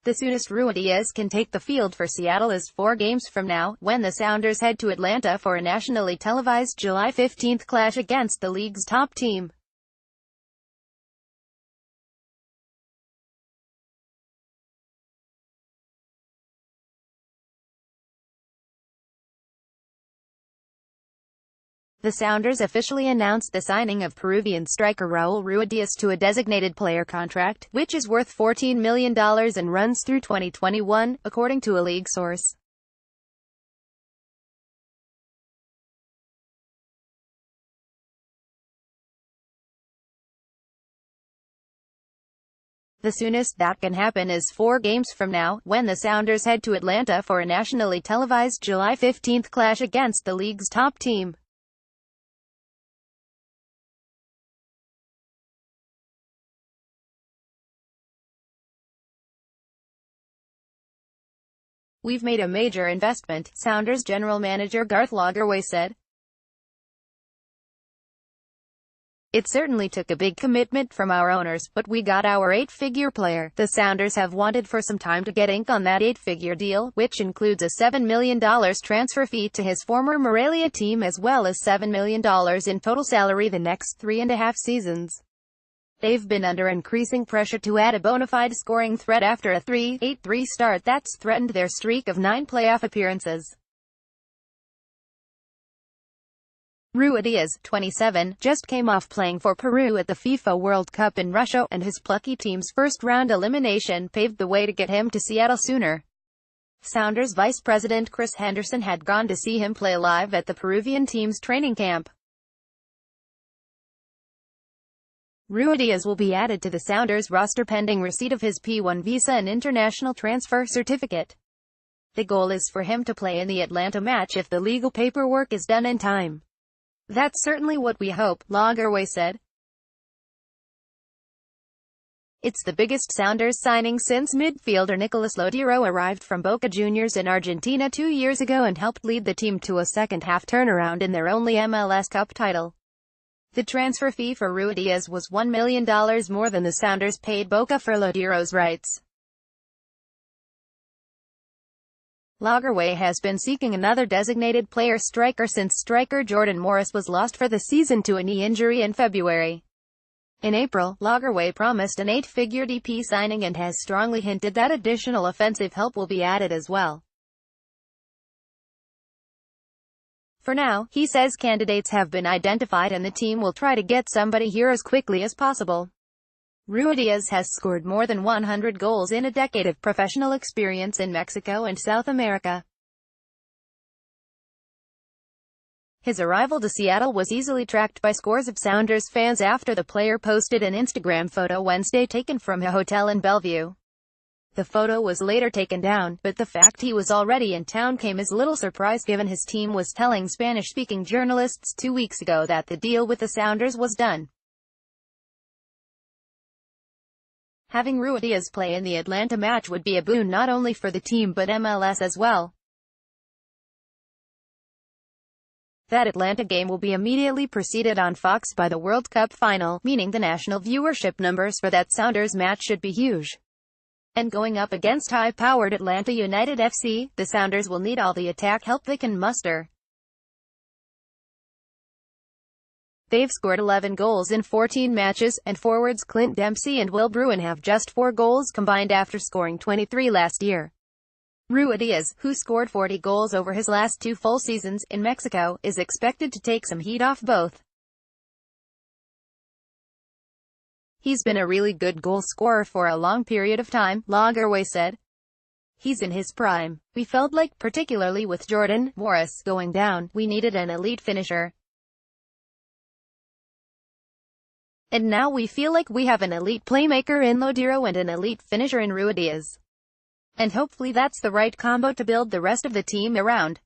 The soonest Ruidiaz can take the field for Seattle is 4 games from now, when the Sounders head to Atlanta for a nationally televised July 15 clash against the league's top team. The Sounders officially announced the signing of Peruvian striker Raul Ruidiaz to a designated player contract, which is worth $14 million and runs through 2021, according to a league source. The soonest that can happen is 4 games from now, when the Sounders head to Atlanta for a nationally televised July 15 clash against the league's top team. "We've made a major investment," Sounders general manager Garth Lagerwey said. "It certainly took a big commitment from our owners, but we got our 8-figure player. The Sounders have wanted for some time to get ink on that 8-figure deal, which includes a $7 million transfer fee to his former Morelia team as well as $7 million in total salary the next 3.5 seasons. They've been under increasing pressure to add a bona fide scoring threat after a 3-8-3 start that's threatened their streak of 9 playoff appearances." Ruidiaz, 27, just came off playing for Peru at the FIFA World Cup in Russia, and his plucky team's first-round elimination paved the way to get him to Seattle sooner. Sounders Vice President Chris Henderson had gone to see him play live at the Peruvian team's training camp. Ruidiaz will be added to the Sounders roster pending receipt of his P1 visa and international transfer certificate. The goal is for him to play in the Atlanta match if the legal paperwork is done in time. "That's certainly what we hope," Lagerwey said. It's the biggest Sounders signing since midfielder Nicolas Lodeiro arrived from Boca Juniors in Argentina 2 years ago and helped lead the team to a second-half turnaround in their only MLS Cup title. The transfer fee for Ruidiaz was $1 million more than the Sounders paid Boca for Lodeiro's rights. Lagerwey has been seeking another designated player striker since striker Jordan Morris was lost for the season to a knee injury in February. In April, Lagerwey promised an 8-figure DP signing and has strongly hinted that additional offensive help will be added as well. For now, he says candidates have been identified and the team will try to get somebody here as quickly as possible. Ruidiaz has scored more than 100 goals in a decade of professional experience in Mexico and South America. His arrival to Seattle was easily tracked by scores of Sounders fans after the player posted an Instagram photo Wednesday taken from a hotel in Bellevue. The photo was later taken down, but the fact he was already in town came as little surprise given his team was telling Spanish-speaking journalists 2 weeks ago that the deal with the Sounders was done. Having Ruidiaz play in the Atlanta match would be a boon not only for the team but MLS as well. That Atlanta game will be immediately preceded on Fox by the World Cup final, meaning the national viewership numbers for that Sounders match should be huge. And going up against high-powered Atlanta United FC, the Sounders will need all the attack help they can muster. They've scored 11 goals in 14 matches, and forwards Clint Dempsey and Will Bruin have just 4 goals combined after scoring 23 last year. Ruidiaz, who scored 40 goals over his last 2 full seasons in Mexico, is expected to take some heat off both. "He's been a really good goal scorer for a long period of time," Lagerwey said. "He's in his prime. We felt like, particularly with Jordan Morris going down, we needed an elite finisher. And now we feel like we have an elite playmaker in Lodeiro and an elite finisher in Ruidiaz. And hopefully that's the right combo to build the rest of the team around."